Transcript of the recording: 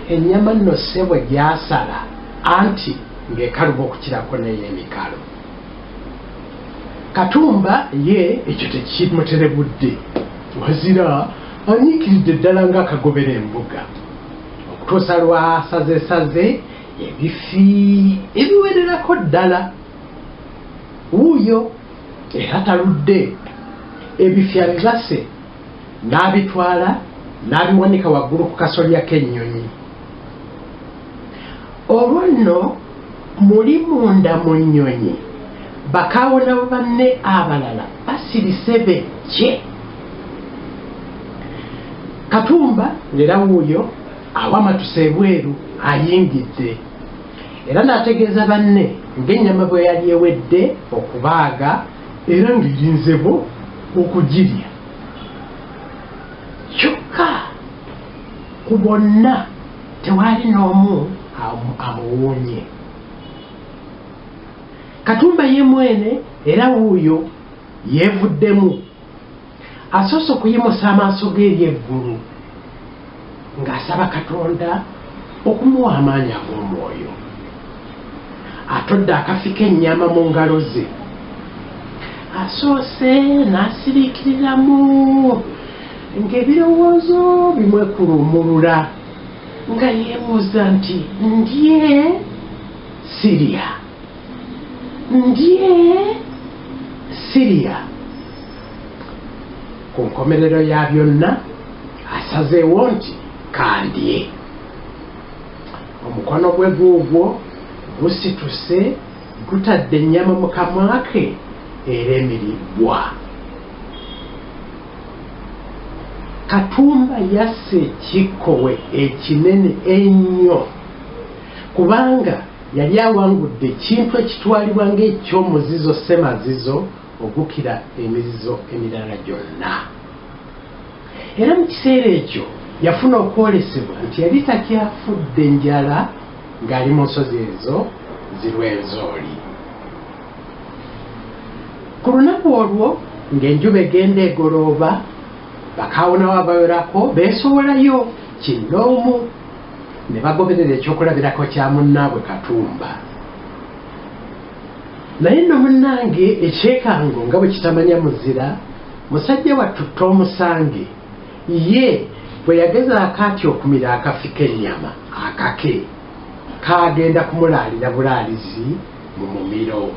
ennyama nno ssebo gyasala anti ng'ekaluba okukirako n'ey'emikalo. Katumba ye ekyo tekimuterebudde, wazira anyiikiridde ddala ng'akagobera embuga okutuusa lwasazesaze ebifi ebiwererako ddala. Wuuyo era taludde, ebifi abibase n'abitwala n'abiwanika waggulu ku kasolya k'ennyonyi. Olwo nno muli munda mu nnyonyi bakawona banne abalala basirise bejje. Katumba era wuuyo awamatusa ebweru ayingidde era n'ategeeza banne ng'ennyama bwe yali ewedde okubaaga era ng'erinzebo okugirya. Kyokka ku bonna tewaali n'omu amuwuunye. Katumba ye mwene era wuuyo yeevuddemu asoose okuyimusa amaaso ge eri eggulu ng'asaba Katonda okumuwa amaanyi ag'omwoyo. Atodde akafi k'ennyama mu ngalo ze, asoose n'asiriikiriramu ng'ebirowoozo bimwekuluumulula nga yeebuuza nti ndye sirya, ndye sirya. Ku nkomerero ya byonna asazeewo nti kandye. Omukono gwe guugwo gusituse gutadde ennyama mu kamwa ke era emiribbwa. Katumba yasse ekikkowe ekinene ennyo kubanga yali awangudde ekintu ekitwalibwa ng'ekyomuzizo ssemazizo ogukira emizizo emirala gyonna. Era mu kiseera ekyo yafuna okwolesebwa nti yali takyafudde njala ng'ali mu nsozi ezo zirwenzooli. Ku lunaku olwo ng'enjuba egenda egolooba, bakawona abawerako beesowolayo kinnoomu ne bagoberera ekyokulabirako kya munnaabwe Katumba. Naye nno munnange ekyekango nga bwe kitamanya muzira, musajja wattutta omusange ye bwe yagezaako atya okumira akafi k'ennyama akake kaagenda kumulaalira bulaalizi mu mumiro.